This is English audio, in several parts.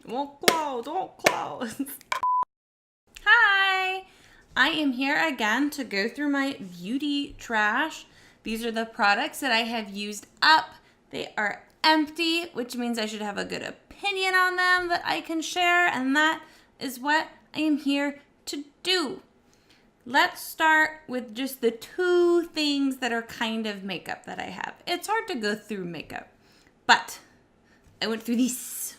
Won't close, won't close. Hi, I am here again to go through my beauty trash. These are the products that I have used up. They are empty, which means I should have a good opinion on them that I can share, and that is what I am here to do. Let's start with just the two things that are kind of makeup that I have. It's hard to go through makeup, but I went through these.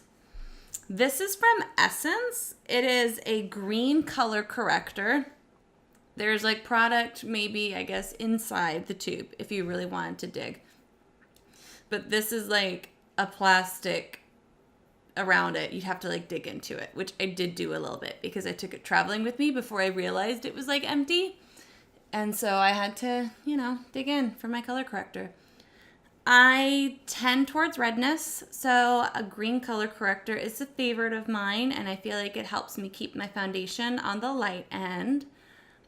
This is from Essence. It is a green color corrector. There's like product maybe, I guess, inside the tube if you really wanted to dig. But this is like a plastic around it. You'd have to like dig into it, which I did do a little bit because I took it traveling with me before I realized it was like empty. And so I had to, dig in for my color corrector. I tend towards redness, so a green color corrector is a favorite of mine, and I feel like it helps me keep my foundation on the light end.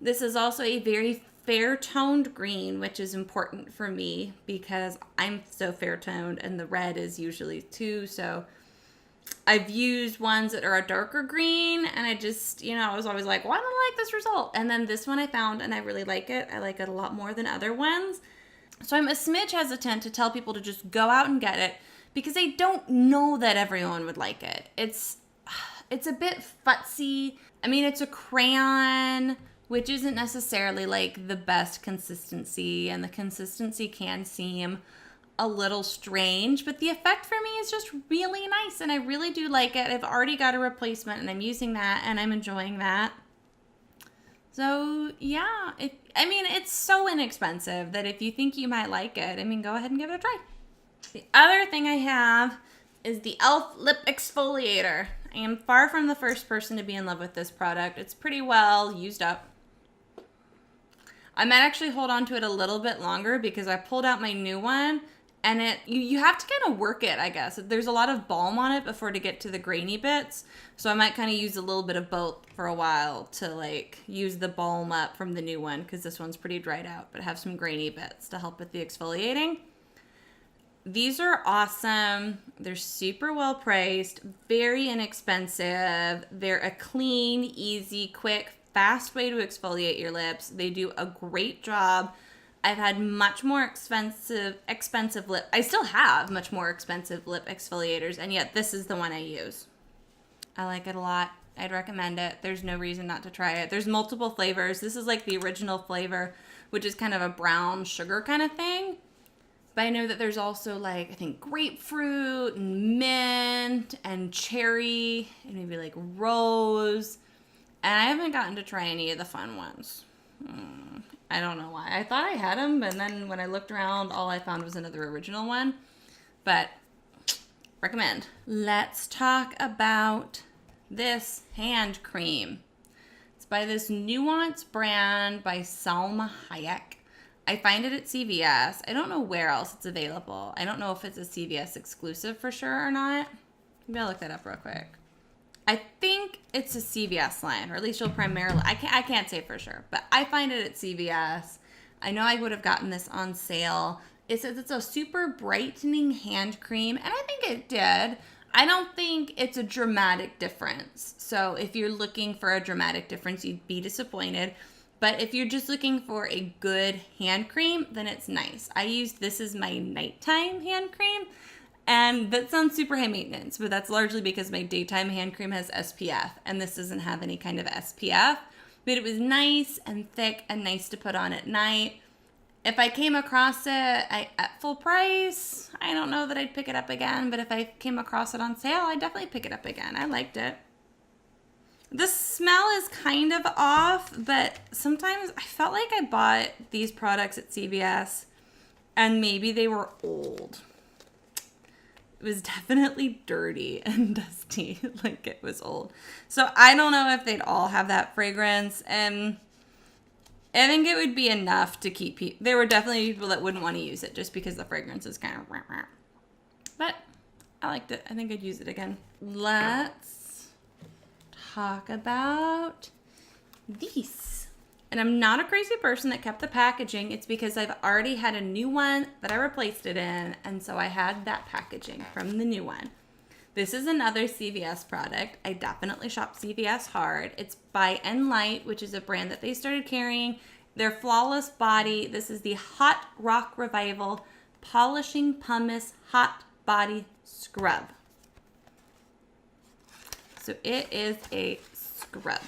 This is also a very fair toned green, which is important for me because I'm so fair toned and the red is usually too. So I've used ones that are a darker green, and I just, I was always like, well, I don't like this result. And then this one I found and I really like it. I like it a lot more than other ones. So I'm a smidge hesitant to tell people to just go out and get it because I don't know that everyone would like it. It's a bit futzy. I mean, it's a crayon, which isn't necessarily like the best consistency, and the consistency can seem a little strange, but the effect for me is just really nice, and I really do like it. I've already got a replacement, and I'm using that, and I'm enjoying that. So yeah, it's so inexpensive that if you think you might like it, go ahead and give it a try. The other thing I have is the e.l.f. Lip Exfoliator. I am far from the first person to be in love with this product. It's pretty well used up. I might actually hold on to it a little bit longer because I pulled out my new one, and you have to kind of work it, I guess. There's a lot of balm on it before to get to the grainy bits. So I might kind of use a little bit of both for a while to like use the balm up from the new one because this one's pretty dried out, but have some grainy bits to help with the exfoliating. These are awesome. They're super well priced, very inexpensive. They're a clean, easy, quick, fast way to exfoliate your lips. They do a great job. I've had much more expensive lip. I still have much more expensive lip exfoliators, and yet this is the one I use. I like it a lot. I'd recommend it. There's no reason not to try it. There's multiple flavors. This is like the original flavor, which is kind of a brown sugar kind of thing. But I know that there's also like, I think grapefruit and mint and cherry and maybe like rose. And I haven't gotten to try any of the fun ones. I don't know why. I thought I had them, but then when I looked around, all I found was another original one. But recommend. Let's talk about this hand cream. It's by this Nuance brand by Salma Hayek. I find it at CVS. I don't know where else it's available. I don't know if it's a CVS exclusive for sure or not. Maybe I'll look that up real quick. I think it's a CVS line, or at least you'll primarily, I can't say for sure, but I find it at CVS. I know I would have gotten this on sale. It says it's a super brightening hand cream, and I think it did. I don't think it's a dramatic difference. So if you're looking for a dramatic difference, you'd be disappointed. But if you're just looking for a good hand cream, then it's nice. I use this as my nighttime hand cream. And that sounds super high maintenance, but that's largely because my daytime hand cream has SPF, and this doesn't have any kind of SPF. But it was nice and thick and nice to put on at night. If I came across it at full price, I don't know that I'd pick it up again, but if I came across it on sale, I'd definitely pick it up again. I liked it. The smell is kind of off, but sometimes I felt like I bought these products at CVS, and maybe they were old. It was definitely dirty and dusty, like it was old. So I don't know if they'd all have that fragrance, and I think it would be enough to keep people. There were definitely people that wouldn't want to use it just because the fragrance is kind of, but I liked it. I think I'd use it again. Let's talk about these. And I'm not a crazy person that kept the packaging. It's because I've already had a new one that I replaced it in, and so I had that packaging from the new one. This is another CVS product. I definitely shop CVS hard. It's by ENLITE, which is a brand that they started carrying. Their Flawless Body. This is the Hot Rock Revival Polishing Pumice Hot Body Scrub. So it is a scrub.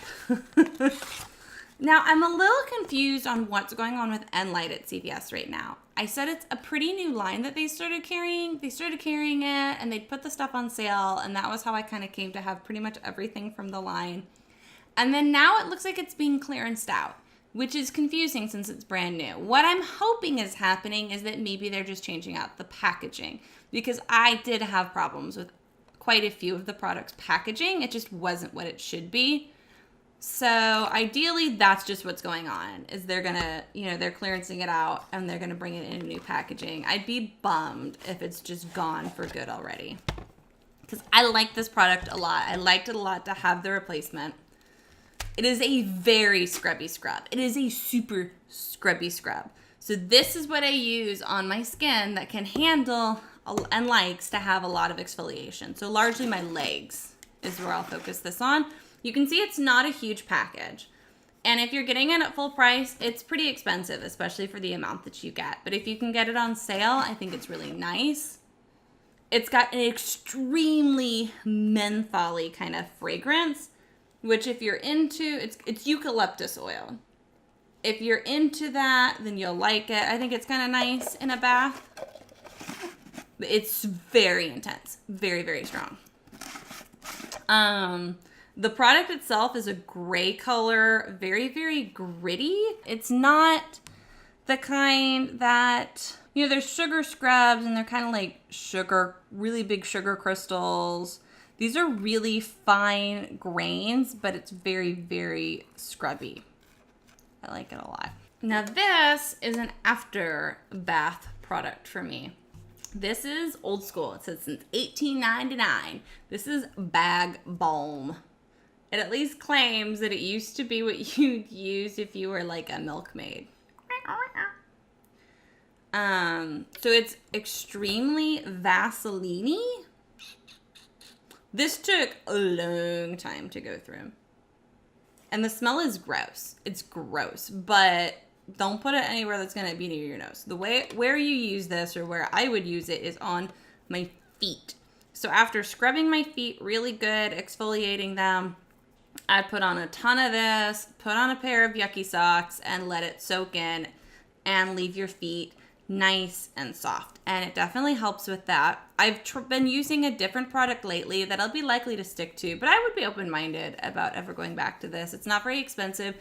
Now, I'm a little confused on what's going on with ENLITE at CVS right now. I said it's a pretty new line that they started carrying. They started carrying it, and they'd put the stuff on sale, and that was how I kind of came to have pretty much everything from the line. And then now it looks like it's being clearanced out, which is confusing since it's brand new. What I'm hoping is happening is that maybe they're just changing out the packaging, because I did have problems with quite a few of the products' packaging. It just wasn't what it should be. So ideally, that's just what's going on, is they're gonna, they're clearancing it out and they're gonna bring it in a new packaging. I'd be bummed if it's just gone for good already, because I like this product a lot. I liked it a lot to have the replacement. It is a very scrubby scrub. It is a super scrubby scrub. So this is what I use on my skin that can handle and likes to have a lot of exfoliation. So largely my legs is where I'll focus this on. You can see it's not a huge package. And if you're getting it at full price, it's pretty expensive, especially for the amount that you get. But if you can get it on sale, I think it's really nice. It's got an extremely menthol-y kind of fragrance, which if you're into, it's eucalyptus oil. If you're into that, then you'll like it. I think it's kind of nice in a bath. But it's very intense. Very, very strong. The product itself is a gray color, very, very gritty. It's not the kind that, there's sugar scrubs and they're kind of like really big sugar crystals. These are really fine grains, but it's very, very scrubby. I like it a lot. Now this is an after bath product for me. This is old school. It says since 1899. This is bag balm. It at least claims that it used to be what you'd use if you were like a milkmaid. So it's extremely Vaseline-y. This took a long time to go through. And the smell is gross. It's gross, but don't put it anywhere that's going to be near your nose. Where you use this, or where I would use it, is on my feet. So after scrubbing my feet really good, exfoliating them, I'd put on a ton of this, put on a pair of yucky socks, and let it soak in and leave your feet nice and soft. And it definitely helps with that. I've been using a different product lately that I'll be likely to stick to, but I would be open-minded about ever going back to this. It's not very expensive.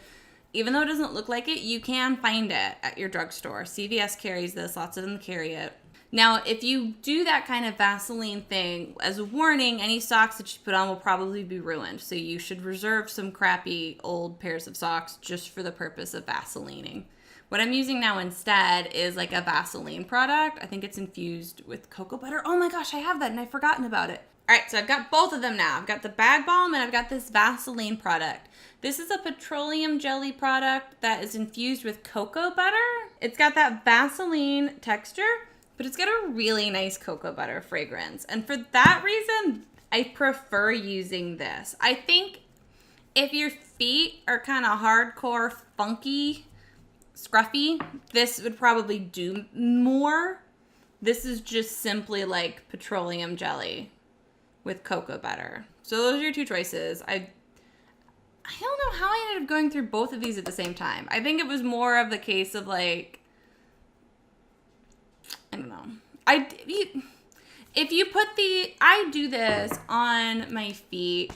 Even though it doesn't look like it, you can find it at your drugstore. CVS carries this. Lots of them carry it. Now, if you do that kind of Vaseline thing, as a warning, any socks that you put on will probably be ruined. So you should reserve some crappy old pairs of socks just for the purpose of Vaselining. What I'm using now instead is like a Vaseline product. I think it's infused with cocoa butter. Oh my gosh, I have that and I've forgotten about it. All right, so I've got both of them now. I've got the bag balm and I've got this Vaseline product. This is a petroleum jelly product that is infused with cocoa butter. It's got that Vaseline texture, but it's got a really nice cocoa butter fragrance. And for that reason, I prefer using this. I think if your feet are kind of hardcore, funky, scruffy, this would probably do more. This is just simply like petroleum jelly with cocoa butter. So those are your two choices. I don't know how I ended up going through both of these at the same time. I think it was more of the case of like, I don't know. I do this on my feet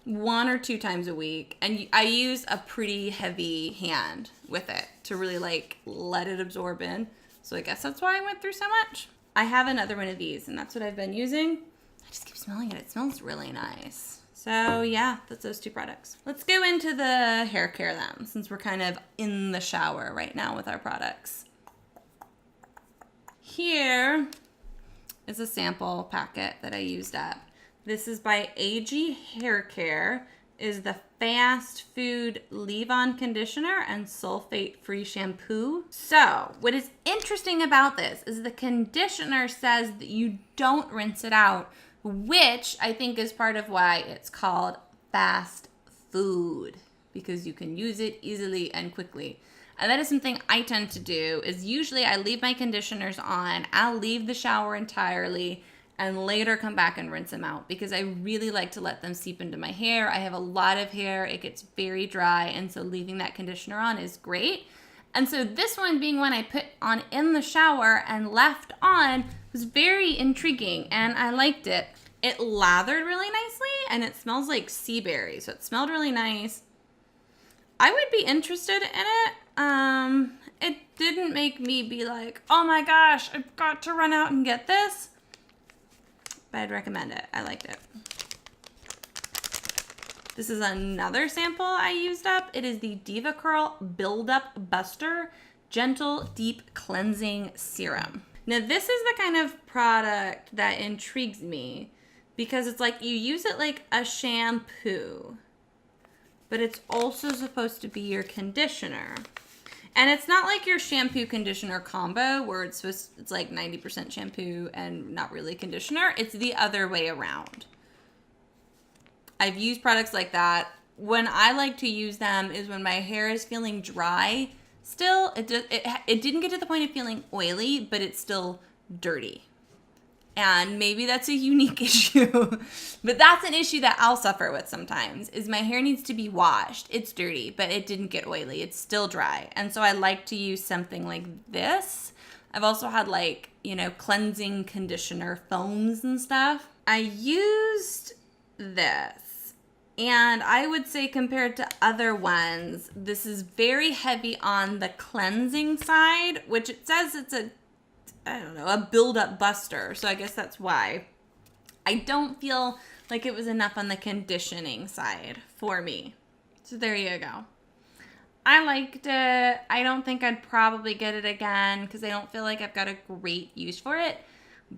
1 or 2 times a week, and I use a pretty heavy hand with it to really like let it absorb in. So I guess that's why I went through so much. I have another one of these, and that's what I've been using. I just keep smelling it. It smells really nice. So yeah, that's those 2 products. Let's go into the hair care then, since we're kind of in the shower right now with our products. Here is a sample packet that I used up. This is by AG Hair Care. Is the Fast Food Leave-On Conditioner and Sulfate-Free Shampoo. So what is interesting about this is the conditioner says that you don't rinse it out which I think is part of why it's called fast food, because you can use it easily and quickly. And that is something I tend to do, is usually I leave my conditioners on, I'll leave the shower entirely, and later come back and rinse them out, because I really like to let them seep into my hair. I have a lot of hair, it gets very dry, and so leaving that conditioner on is great. And so this one being one I put on in the shower and left on was very intriguing, and I liked it. It lathered really nicely, and it smells like sea berries, so it smelled really nice. I would be interested in it. It didn't make me be like, oh my gosh, I've got to run out and get this. But I'd recommend it. I liked it. This is another sample I used up. It is the DEVACURL BUILDUP Buster Gentle Deep Cleansing Serum. Now this is the kind of product that intrigues me, because it's like you use it like a shampoo, but it's also supposed to be your conditioner. And it's not like your shampoo conditioner combo where it's like 90% shampoo and not really conditioner. It's the other way around. I've used products like that. When I like to use them is when my hair is feeling dry. Still, it didn't get to the point of feeling oily, but it's still dirty. And maybe that's a unique issue, but that's an issue that I'll suffer with sometimes, is my hair needs to be washed. It's dirty, but it didn't get oily. It's still dry. And so I like to use something like this. I've also had like, you know, cleansing conditioner foams and stuff. I used this, and I would say compared to other ones, this is very heavy on the cleansing side, which it says it's a build-up buster. So I guess that's why. I don't feel like it was enough on the conditioning side for me. So there you go. I liked it. I don't think I'd probably get it again because I don't feel like I've got a great use for it.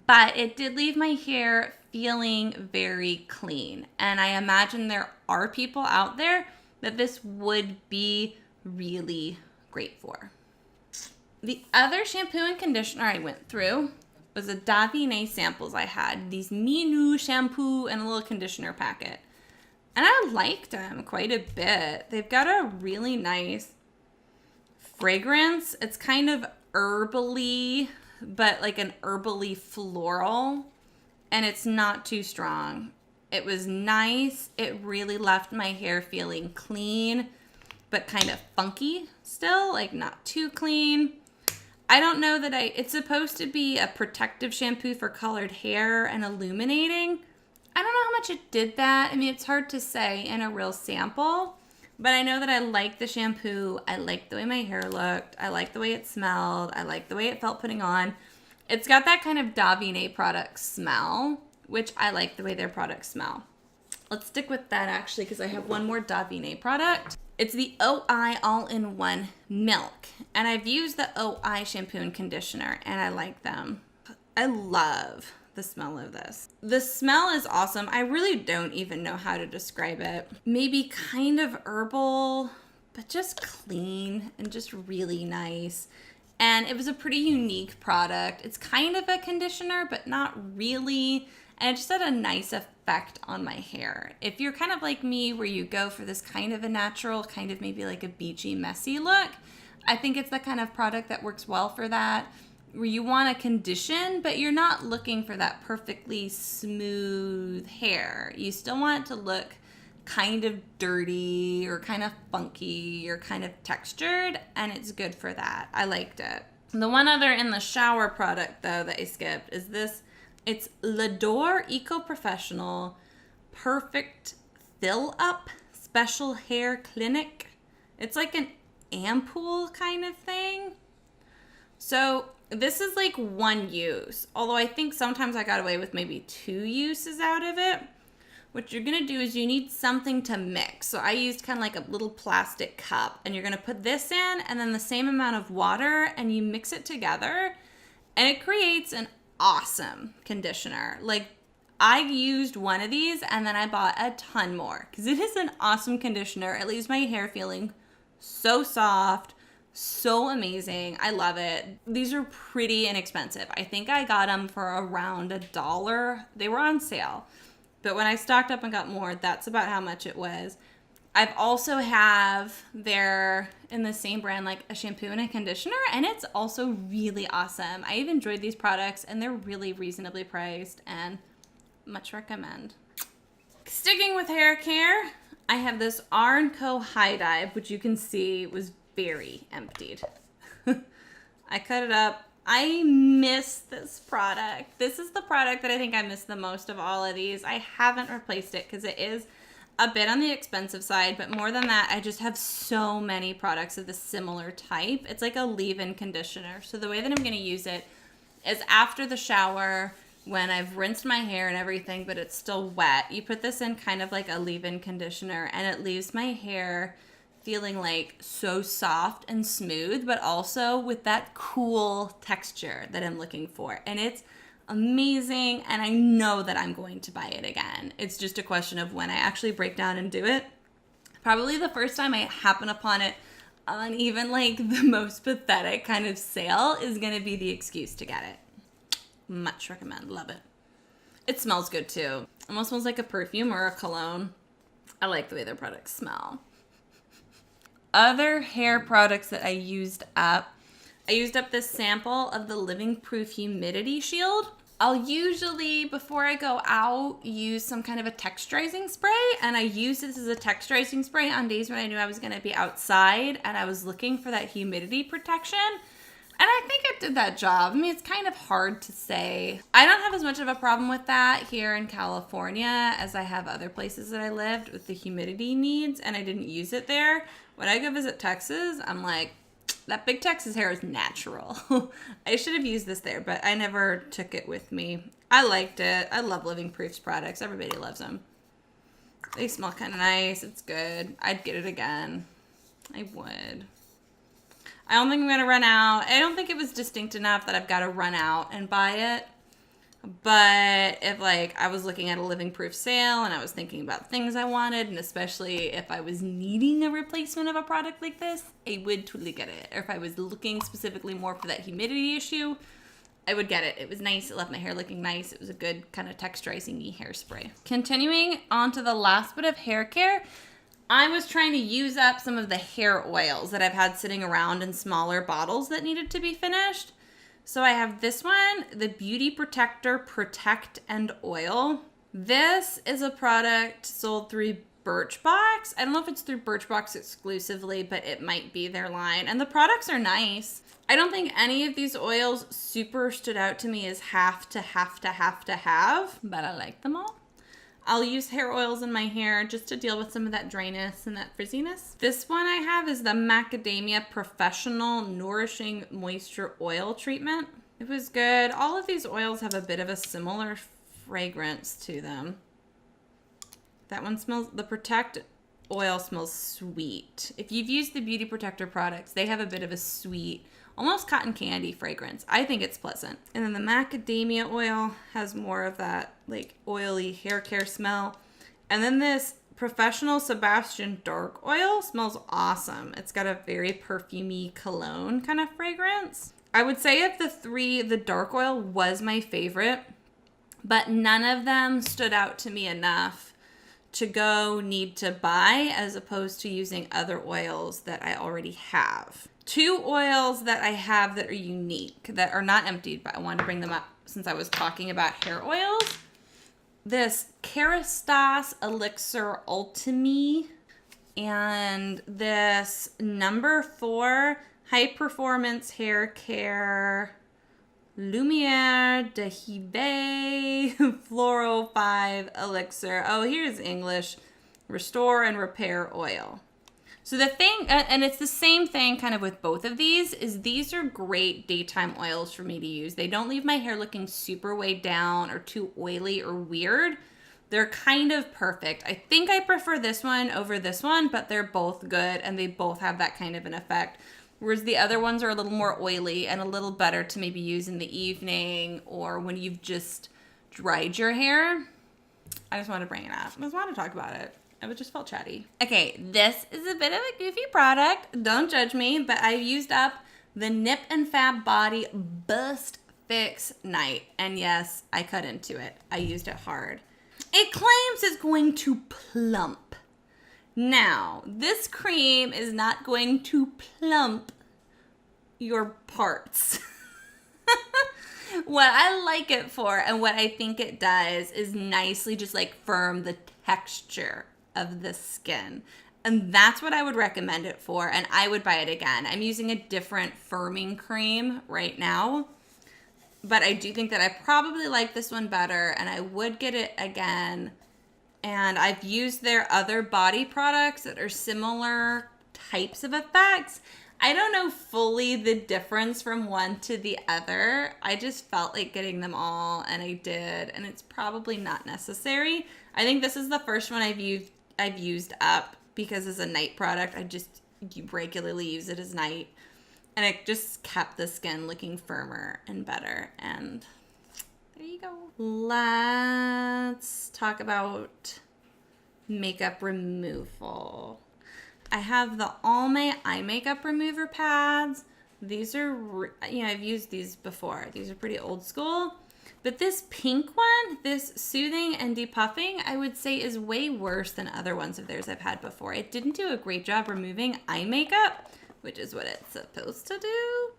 But it did leave my hair feeling very clean. And I imagine there are people out there that this would be really great for. The other shampoo and conditioner I went through was the DAVINES samples I had. These minu shampoo and a little conditioner packet. And I liked them quite a bit. They've got a really nice fragrance. It's kind of herbally, but like an herbally floral. And it's not too strong. It was nice. It really left my hair feeling clean, but kind of funky still, like not too clean. I don't know that it's supposed to be a protective shampoo for colored hair and illuminating. I don't know how much it did that. I mean, it's hard to say in a real sample, but I know that I liked the shampoo. I liked the way my hair looked. I liked the way it smelled. I liked the way it felt putting on. It's got that kind of Davines product smell, which I like the way their products smell. Let's stick with that actually, because I have one more Davines product. It's the OI All-in-One Milk. And I've used the OI shampoo and conditioner, and I like them. I love the smell of this. The smell is awesome. I really don't even know how to describe it. Maybe kind of herbal, but just clean and just really nice. And it was a pretty unique product. It's kind of a conditioner, but not really. And it just had a nice effect on my hair. If you're kind of like me, where you go for this kind of a natural, kind of maybe like a beachy, messy look, I think it's the kind of product that works well for that, where you want to condition, but you're not looking for that perfectly smooth hair. You still want it to look kind of dirty or kind of funky or kind of textured, and it's good for that. I liked it. The one other in the shower product, though, that I skipped is this. It's L'Adore Eco Professional Perfect Fill Up Special Hair Clinic. It's like an ampoule kind of thing. So this is like one use, although I think sometimes I got away with maybe 2 uses out of it. What you're gonna do is you need something to mix. So I used kind of like a little plastic cup, and you're gonna put this in and then the same amount of water, and you mix it together, and it creates an awesome conditioner. Like, I used one of these and then I bought a ton more because it is an awesome conditioner. It leaves my hair feeling so soft, So amazing. I love it. These are pretty inexpensive. I think I got them for around $1. They were on sale. But when I stocked up and got more, that's about how much it was. I've also have their, in the same brand, like a shampoo and a conditioner, and it's also really awesome. I've enjoyed these products, and they're really reasonably priced, and much recommend. Sticking with hair care, I have this R+CO High Dive, which you can see was very emptied. I cut it up. I miss this product. This is the product that I think I miss the most of all of these. I haven't replaced it because it is a bit on the expensive side, but more than that, I just have so many products of the similar type. It's like a leave-in conditioner. So the way that I'm going to use it is after the shower, when I've rinsed my hair and everything, but it's still wet, you put this in kind of like a leave-in conditioner, and it leaves my hair feeling like so soft and smooth, but also with that cool texture that I'm looking for. And it's amazing, and I know that I'm going to buy it again. It's just a question of when I actually break down and do it. Probably the first time I happen upon it on even like the most pathetic kind of sale is going to be the excuse to get it. Much recommend. Love it. It smells good too. Almost smells like a perfume or a cologne. I like the way their products smell. Other hair products that I used up this sample of the Living Proof Humidity Shield. I'll usually, before I go out, use some kind of a texturizing spray, and I use this as a texturizing spray on days when I knew I was going to be outside and I was looking for that humidity protection. And I think it did that job. I mean, it's kind of hard to say. I don't have as much of a problem with that here in California as I have other places that I lived with the humidity needs, and I didn't use it there. When I go visit Texas, I'm like, that big Texas hair is natural. I should have used this there, but I never took it with me. I liked it. I love Living Proof's products. Everybody loves them. They smell kind of nice. It's good. I'd get it again. I would. I don't think I'm going to run out. I don't think it was distinct enough that I've got to run out and buy it. But if like I was looking at a Living Proof sale and I was thinking about things I wanted, and especially if I was needing a replacement of a product like this, I would totally get it. Or if I was looking specifically more for that humidity issue, I would get it. It was nice. It left my hair looking nice. It was a good kind of texturizing-y hairspray. Continuing on to the last bit of hair care, I was trying to use up some of the hair oils that I've had sitting around in smaller bottles that needed to be finished. So I have this one, the Beauty Protector Protect and Oil. This is a product sold through Birchbox. I don't know if it's through Birchbox exclusively, but it might be their line. And the products are nice. I don't think any of these oils super stood out to me as have, but I like them all. I'll use hair oils in my hair just to deal with some of that dryness and that frizziness. This one I have is the Macadamia Professional Nourishing Moisture Oil Treatment. It was good. All of these oils have a bit of a similar fragrance to them. That one smells, the Protect oil smells sweet. If you've used the Beauty Protector products, they have a bit of a sweet, almost cotton candy fragrance. I think it's pleasant. And then the macadamia oil has more of that like oily hair care smell. And then this Professional Sebastian Dark Oil smells awesome. It's got a very perfumey cologne kind of fragrance. I would say of the three, the dark oil was my favorite, but none of them stood out to me enough to go need to buy as opposed to using other oils that I already have. Two oils that I have that are unique, that are not emptied, but I wanted to bring them up since I was talking about hair oils. This Kerastase Elixir Ultime and this number 4 High Performance Hair Care Lumiere de Hibe Fluoro 5 Elixir. Oh, here's English. Restore and Repair Oil. So the thing, and it's the same thing kind of with both of these, is these are great daytime oils for me to use. They don't leave my hair looking super weighed down or too oily or weird. They're kind of perfect. I think I prefer this one over this one, but they're both good and they both have that kind of an effect. Whereas the other ones are a little more oily and a little better to maybe use in the evening or when you've just dried your hair. I just want to bring it up. I just want to talk about it. I just felt chatty. Okay, this is a bit of a goofy product. Don't judge me, but I used up the Nip and Fab Body Burst Fix Night. And yes, I cut into it. I used it hard. It claims it's going to plump. Now, this cream is not going to plump your parts. What I like it for and what I think it does is nicely just like firm the texture of the skin. And that's what I would recommend it for, and I would buy it again. I'm using a different firming cream right now, but I do think that I probably like this one better, and I would get it again. And I've used their other body products that are similar types of effects. I don't know fully the difference from one to the other. I just felt like getting them all, and I did, and it's probably not necessary. I think this is the first one I've used up because as a night product, you regularly use it as night, and it just kept the skin looking firmer and better, and there you go. Let's talk about makeup removal. I have the Almay eye makeup remover pads. These are, I've used these before. These are pretty old school. But this pink one, this soothing and depuffing, I would say is way worse than other ones of theirs I've had before. It didn't do a great job removing eye makeup, which is what it's supposed to do.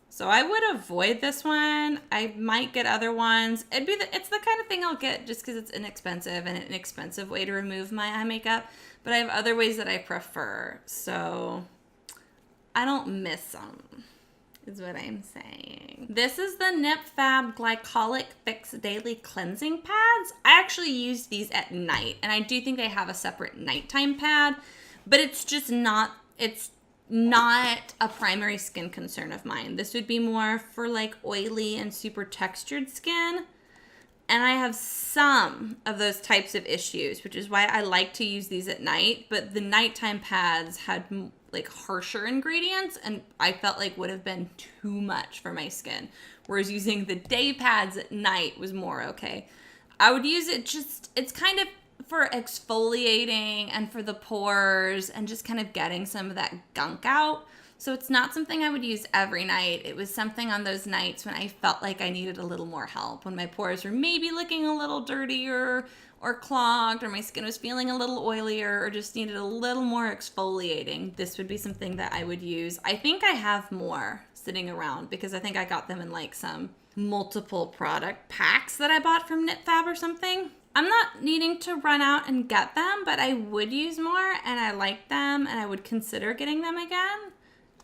So I would avoid this one. I might get other ones. It's the kind of thing I'll get just because it's inexpensive and an inexpensive way to remove my eye makeup. But I have other ways that I prefer. So I don't miss them, is what I'm saying. This is the Nip Fab Glycolic Fix Daily Cleansing Pads. I actually use these at night, and I do think they have a separate nighttime pad, but it's just not, it's not a primary skin concern of mine. This would be more for like oily and super textured skin. And I have some of those types of issues, which is why I like to use these at night. But the nighttime pads had like harsher ingredients, and I felt like would have been too much for my skin. Whereas using the day pads at night was more okay. I would use it it's kind of for exfoliating and for the pores and just kind of getting some of that gunk out. So it's not something I would use every night. It was something on those nights when I felt like I needed a little more help, when my pores were maybe looking a little dirtier or clogged, or my skin was feeling a little oilier, or just needed a little more exfoliating. This would be something that I would use. I think I have more sitting around because I think I got them in like some multiple product packs that I bought from Nip Fab or something. I'm not needing to run out and get them, but I would use more, and I like them, and I would consider getting them again.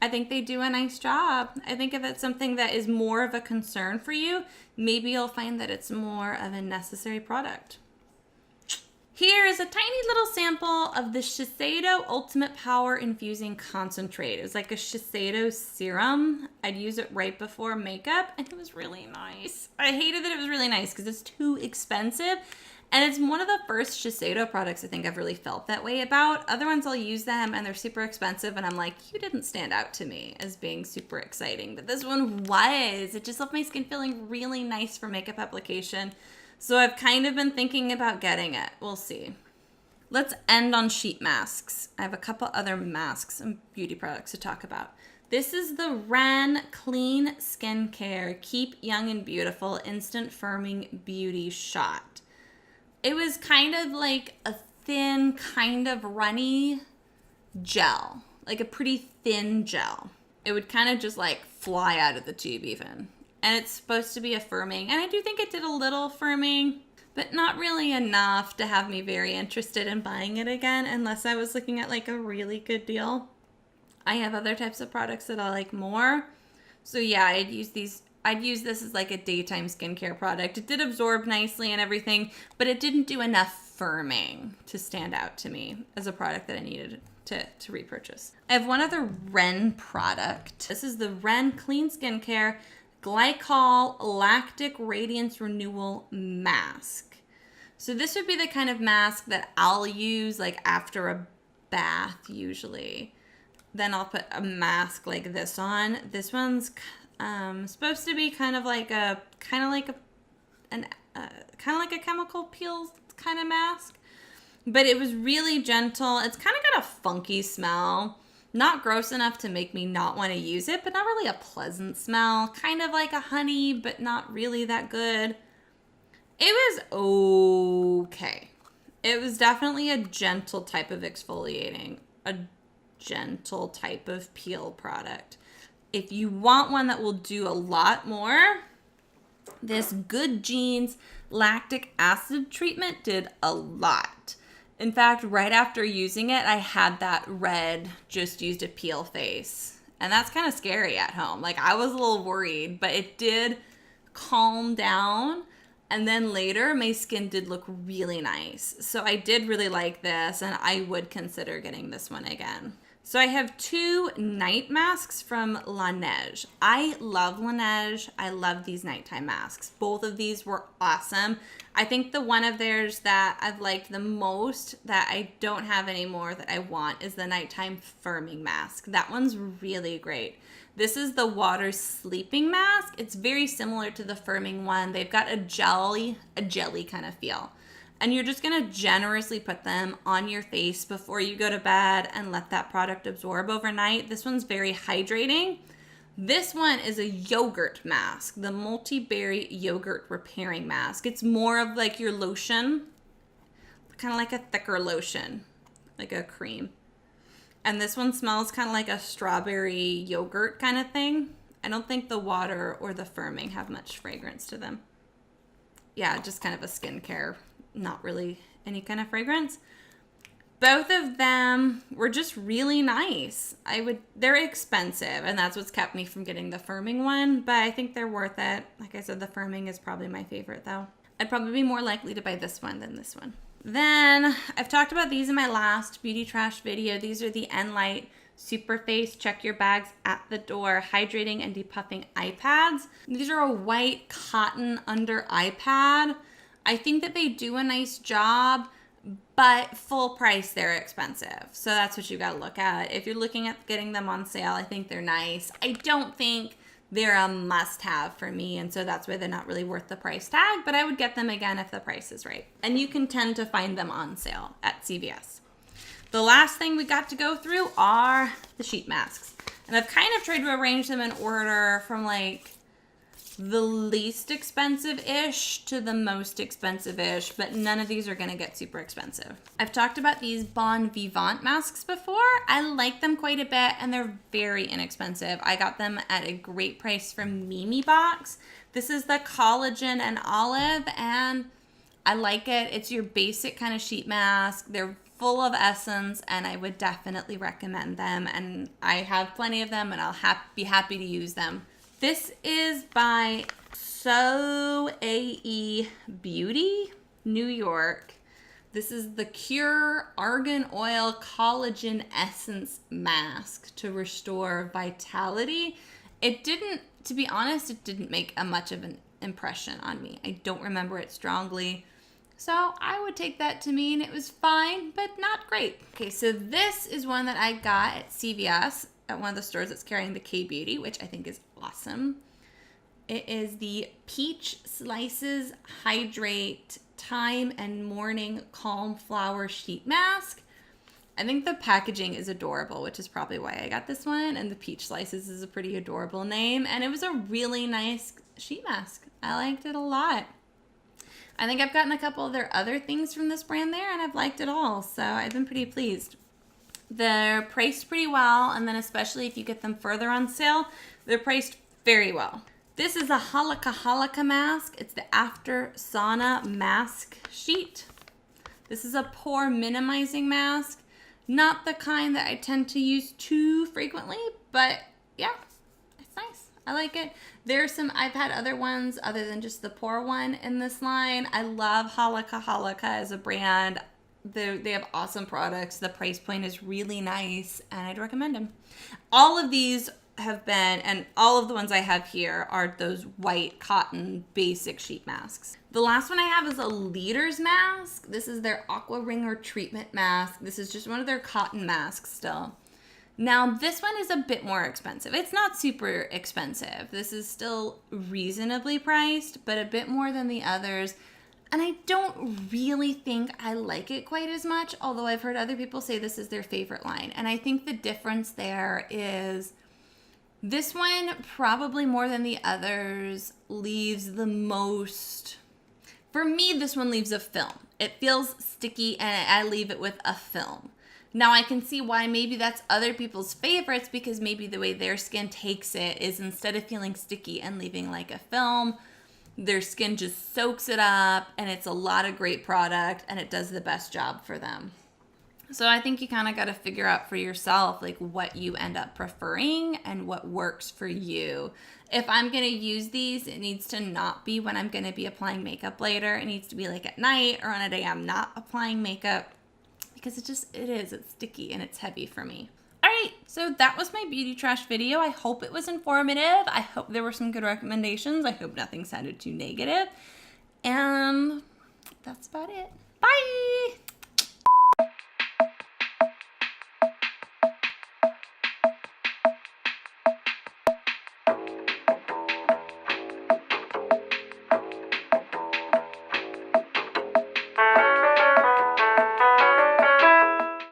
I think they do a nice job. I think if it's something that is more of a concern for you, maybe you'll find that it's more of a necessary product. Here is a tiny little sample of the Shiseido Ultimate Power Infusing Concentrate. It was like a Shiseido serum. I'd use it right before makeup, and it was really nice. I hated that it was really nice because it's too expensive. And it's one of the first Shiseido products I think I've really felt that way about. Other ones I'll use them and they're super expensive and I'm like, you didn't stand out to me as being super exciting. But this one was. It just left my skin feeling really nice for makeup application. So I've kind of been thinking about getting it. We'll see. Let's end on sheet masks. I have a couple other masks and beauty products to talk about. This is the Ren Clean Skincare Keep Young and Beautiful Instant Firming Beauty Shot. It was kind of like a thin, kind of runny gel, like a pretty thin gel. It would kind of just like fly out of the tube even. And it's supposed to be a firming, and I do think it did a little firming, but not really enough to have me very interested in buying it again unless I was looking at like a really good deal. I have other types of products that I like more. So yeah, I'd use this as like a daytime skincare product. It did absorb nicely and everything, but it didn't do enough firming to stand out to me as a product that I needed to repurchase. I have one other Ren product. This is the Ren Clean Skincare Glycol Lactic Radiance Renewal Mask. So this would be the kind of mask that I'll use like after a bath usually. Then I'll put a mask like this on. This one's supposed to be kind of like a chemical peel kind of mask, but it was really gentle. It's kind of got a funky smell. Not gross enough to make me not want to use it, but not really a pleasant smell. Kind of like a honey, but not really that good. It was okay. It was definitely a gentle type of exfoliating, a gentle type of peel product. If you want one that will do a lot more, this Good Genes lactic acid treatment did a lot. In fact, right after using it, I had that red, just used a peel face. And that's kind of scary at home. Like, I was a little worried, but it did calm down. And then later, my skin did look really nice. So I did really like this, and I would consider getting this one again. So I have 2 night masks from Laneige. I love Laneige. I love these nighttime masks. Both of these were awesome. I think the one of theirs that I've liked the most that I don't have anymore that I want is the nighttime firming mask. That one's really great. This is the water sleeping mask. It's very similar to the firming one. They've got a jelly kind of feel. And you're just gonna generously put them on your face before you go to bed and let that product absorb overnight. This one's very hydrating. This one is a yogurt mask, the multi-berry yogurt repairing mask. It's more of like your lotion, kind of like a thicker lotion, like a cream. And this one smells kind of like a strawberry yogurt kind of thing. I don't think the water or the firming have much fragrance to them. Yeah, just kind of a skincare, not really any kind of fragrance. Both of them were just really nice. They're expensive, and that's what's kept me from getting the firming one, but I think they're worth it. Like I said, the firming is probably my favorite though. I'd probably be more likely to buy this one than this one. Then I've talked about these in my last beauty trash video. These are the ENLITE Superface Check Your Bags at the Door Hydrating and Depuffing Eye Pads. These are a white cotton under eye pad. I think that they do a nice job, but full price, they're expensive. So that's what you gotta look at. If you're looking at getting them on sale, I think they're nice. I don't think they're a must-have for me, and so that's why they're not really worth the price tag, but I would get them again if the price is right. And you can tend to find them on sale at CVS. The last thing we got to go through are the sheet masks. And I've kind of tried to arrange them in order from like the least expensive-ish to the most expensive-ish, but none of these are gonna get super expensive. I've talked about these Bon Vivant masks before. I like them quite a bit, and they're very inexpensive. I got them at a great price from Mimi Box. This is the collagen and olive, and I like it. It's your basic kind of sheet mask. They're full of essence, and I would definitely recommend them, and I have plenty of them, and I'll be happy to use them. This is by SOAE Beauty, New York. This is the Cure Argan Oil Collagen Essence Mask to restore vitality. It didn't, to be honest, it didn't make much of an impression on me. I don't remember it strongly. So I would take that to mean it was fine, but not great. Okay, so this is one that I got at CVS, at one of the stores that's carrying the K-Beauty, which I think is awesome. It is the Peach Slices Hydrate Time and Morning Calm Flower Sheet Mask. I think the packaging is adorable, which is probably why I got this one. And the Peach Slices is a pretty adorable name. And it was a really nice sheet mask. I liked it a lot. I think I've gotten a couple of their other things from this brand there, and I've liked it all. So I've been pretty pleased. They're priced pretty well, and then especially if you get them further on sale, they're priced very well. This is a Halaka mask. It's the After Sauna Mask Sheet. This is a pore minimizing mask. Not the kind that I tend to use too frequently, but yeah, it's nice. I like it. I've had other ones other than just the pore one in this line. I love Halaka as a brand. They have awesome products. The price point is really nice, and I'd recommend them. All of these have been, and all of the ones I have here are those white cotton basic sheet masks. The last one I have is a Leaders mask. This is their Aqua Ringer treatment mask. This is just one of their cotton masks still. Now, this one is a bit more expensive. It's not super expensive. This is still reasonably priced, but a bit more than the others. And I don't really think I like it quite as much, although I've heard other people say this is their favorite line. And I think the difference there is this one, probably more than the others, leaves the most... For me, this one leaves a film. It feels sticky and I leave it with a film. Now I can see why maybe that's other people's favorites, because maybe the way their skin takes it is instead of feeling sticky and leaving like a film, their skin just soaks it up and it's a lot of great product and it does the best job for them. So I think you kind of got to figure out for yourself like what you end up preferring and what works for you. If I'm going to use these, it needs to not be when I'm going to be applying makeup later. It needs to be like at night or on a day I'm not applying makeup, because it's sticky and it's heavy for me. All right, so that was my beauty trash video. I hope it was informative. I hope there were some good recommendations. I hope nothing sounded too negative. And that's about it. Bye.